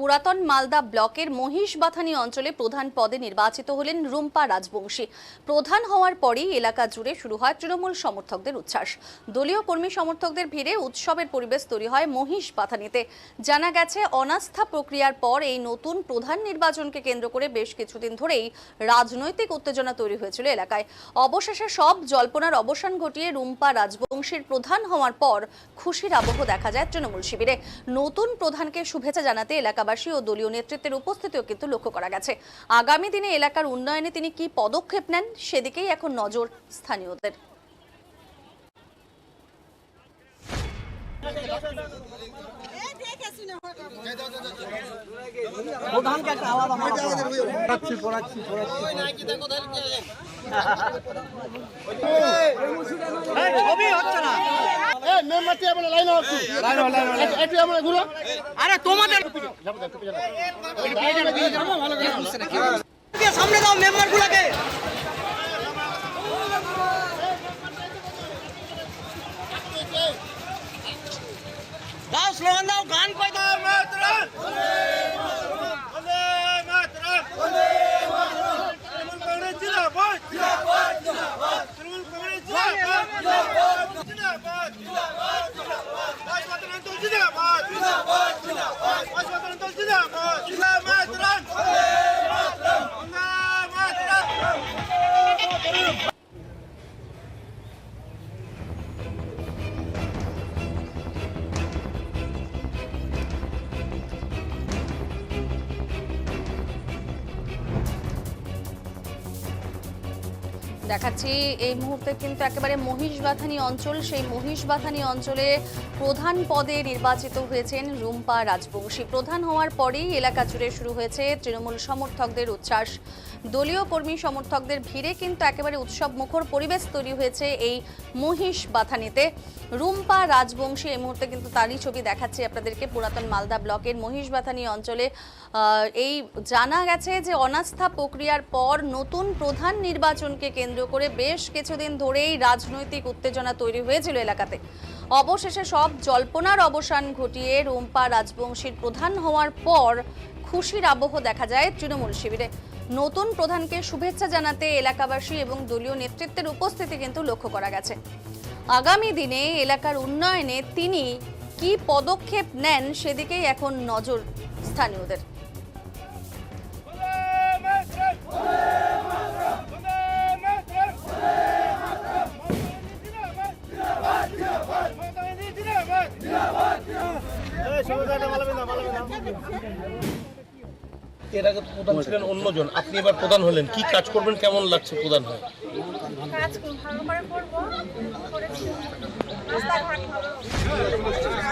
পুরাতন মালদা ব্লকের মহিষবাথানি অঞ্চলে প্রধান পদে নির্বাচিত হলেন রুম্পা রাজবংশী। প্রধান হওয়ার পরেই এলাকা জুড়ে শুরু হয় তৃণমূল সমর্থকদের উচ্ছ্বাস। দলীয় কর্মী সমর্থকদের ভিড়ে উৎসবের পরিবেশ তৈরি হয় মহিষবাথানিতে। জানা গেছে, অনাস্থা প্রক্রিয়ার পর এই নতুন প্রধান নির্বাচনকে কেন্দ্র করে বেশ কিছুদিন ধরেই রাজনৈতিক উত্তেজনা তৈরি হয়েছিল এলাকায়। অবশেষে সব জল্পনার অবসান ঘটিয়ে রুম্পা রাজবংশীর প্রধান হওয়ার পর খুশির আবহ দেখা যায় তৃণমূল শিবিরে। নতুন প্রধানকে শুভেচ্ছা জানাতে এলাকাবাসী ও দলীয় নেতৃত্বের উপস্থিতিও কিন্তু লক্ষ্য করা গেছে। আগামী দিনে এলাকার উন্নয়নে তিনি কি পদক্ষেপ নেন, সেদিকেই এখন নজর স্থানীয়দের। সামনে দাও মেম্বার গুলাকে। দাও স্লোগান দাও, গান কই দাও। দেখাচ্ছি এই মুহূর্তে কিন্তু একেবারে মহিষবাথানি অঞ্চল, সেই মহিষবাথানি অঞ্চলে প্রধান পদে নির্বাচিত হয়েছেন রুম্পা রাজবংশী। প্রধান হওয়ার পরেই এলাকা জুড়ে শুরু হয়েছে তৃণমূল সমর্থকদের উচ্ছ্বাস। দলীয় কর্মী সমর্থকদের ভিড়ে কিন্তু একেবারে উৎসব মুখর পরিবেশ তৈরি হয়েছে এই মহিষবাথানিতে। রুম্পা রাজবংশী এই মুহূর্তে কিন্তু তারই ছবি দেখাচ্ছি আপনাদেরকে। পুরাতন মালদা ব্লকের মহিষবাথানি অঞ্চলে এই জানা গেছে যে অনাস্থা প্রক্রিয়ার পর নতুন প্রধান নির্বাচনকে কেন্দ্র করে বেশ কিছুদিন ধরেই রাজনৈতিক উত্তেজনা তৈরি হয়েছিল এলাকাতে। অবশেষে সব জল্পনার অবসান ঘটিয়ে রুম্পা রাজবংশীর প্রধান হওয়ার পর খুশির আবহ দেখা যায় তৃণমূল শিবিরে। নতুন প্রধানকে শুভেচ্ছা জানাতে এলাকাবাসী এবং দলীয় নেতৃত্বের উপস্থিতি কিন্তু লক্ষ্য করা গেছে। আগামী দিনে এলাকার উন্নয়নে তিনি কি পদক্ষেপ নেন, সেদিকেই এখন নজর স্থানীয়দের। এর আগে প্রধান ছিলেন অন্যজন, আপনি এবার প্রধান হলেন, কি কাজ করবেন, কেমন লাগছে প্রধান হয়? কাজ ভালো করে করব, করেছি। রাস্তাঘাট ভালো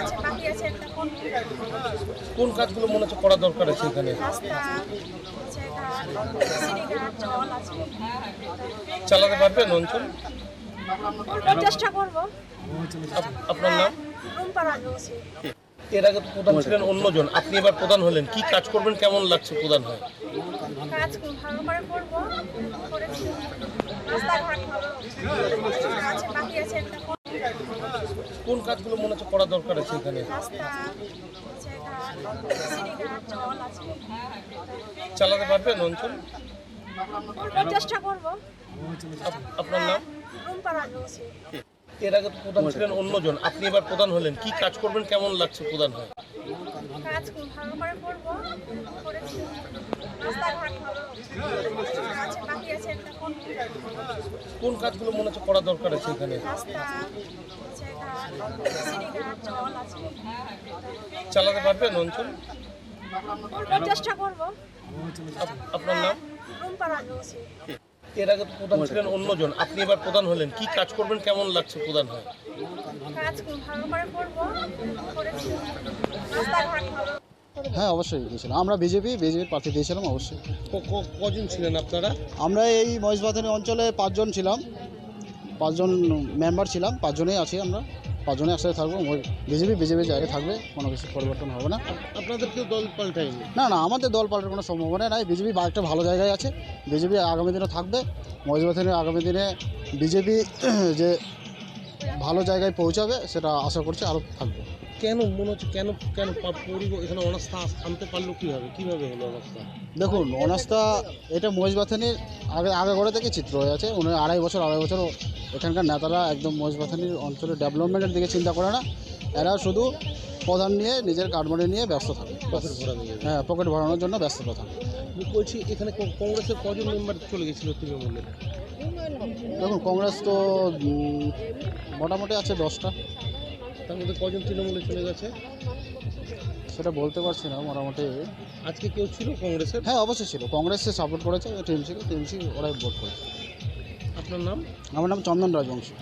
আছে, বাকি আছে একটা কোন কাজগুলো মনে হচ্ছে করা দরকার আছে এখানে? রাস্তা আছে, ঘাট, সিঁড়িঘাট, জল আছে। চালাতে পারবেন অঞ্চল? চেষ্টা করব। আপনার নাম? রুম্পা রাজবংশী। এর আগে প্রধান ছিলেন অন্যজন, আপনি এবার প্রধান হলেন, কি কাজ করবেন, কেমন লাগছে প্রধান হয়? কাজ ভালো করে করব, করেছি। রাস্তাঘাট ভালো আছে, বাকি আছে একটা কোন কাজগুলো মনে হচ্ছে করা দরকার আছে এখানে? রাস্তা আছে, ঘাট, সিঁড়িঘাট, জল আছে। চালাতে পারবেন অঞ্চল? চেষ্টা করব। আপনার নাম? রুম্পা রাজবংশী। এর আগে প্রধান ছিলেন অন্যজন, আপনি এবার প্রধান হলেন, কি কাজ করবেন, কেমন লাগছে প্রধান হয়? কাজ ভালো করে করব, করেছি। রাস্তাঘাট ভালো আছে, বাকি আছে একটা কোন কাজগুলো মনে হচ্ছে করা দরকার আছে এখানে? রাস্তা আছে, ঘাট, সিঁড়িঘাট, জল আছে। চালাতে পারবেন অঞ্চল? চেষ্টা করব। আপনার নাম? রুম্পা রাজবংশী। এর আগে প্রধান ছিলেন অন্যজন, আপনি এবার প্রধান হলেন, কি কাজ করবেন, কেমন লাগছে প্রধান হয়? কাজ ভালো করে করব, করেছি। রাস্তাঘাট ভালো। হ্যাঁ, অবশ্যই দিয়েছিলাম। আমরা বিজেপির প্রার্থী দিয়েছিলাম অবশ্যই। কজন ছিলেন আপনারা? আমরা এই মহিষবাথানি অঞ্চলে 5 জন ছিলাম, 5 জন মেম্বার ছিলাম, 5 জনেই আছি আমরা। 5 জনে একসাথে থাকবো। বিজেপি জায়গায় থাকবে, কোনো কিছু পরিবর্তন হবে না। আপনাদের কেউ দল পাল্টায়নি? না, আমাদের দল পাল্টার কোনো সম্ভাবনা নাই। বিজেপি একটা ভালো জায়গায় আছে, বিজেপি আগামী দিনে থাকবে। মহিষবাথানি আগামী দিনে বিজেপি যে ভালো জায়গায় পৌঁছাবে সেটা আশা করছি আরও থাকবে। কেন মনে হচ্ছে কেন কেন এখানে অনাস্থা আনতে পারলো কিভাবে হলো অনাস্থা? দেখুন অনাস্থা এটা মহেশবাথানির আগে গড়ে থেকে চিত্র হয়ে আছে। উনি আড়াই বছর এখানকার নেতারা একদম মহেশবাথানির অঞ্চলের ডেভেলপমেন্টের দিকে চিন্তা করে না। এরা শুধু প্রধান নিয়ে নিজের কাটমানি নিয়ে ব্যস্ত থাকে, পকেট ভরা নিয়ে হ্যাঁ পকেট ভরানোর জন্য ব্যস্ততা থাকে। বলছি এখানে কংগ্রেসের কজন মেম্বার চলে গেছিল তৃণমূলের? দেখুন কংগ্রেস তো মোটামুটি আছে 10টা, তার মধ্যে কজন তৃণমূলে চলে গেছে সেটা বলতে পারছি না মোটামুটি। আজকে কেউ ছিল কংগ্রেসের? হ্যাঁ অবশ্যই ছিল, কংগ্রেসে সাপোর্ট করেছে টিএমসি ওরাই ভোট করেছে। আপনার নাম? আমার নাম চন্দন রাজবংশী।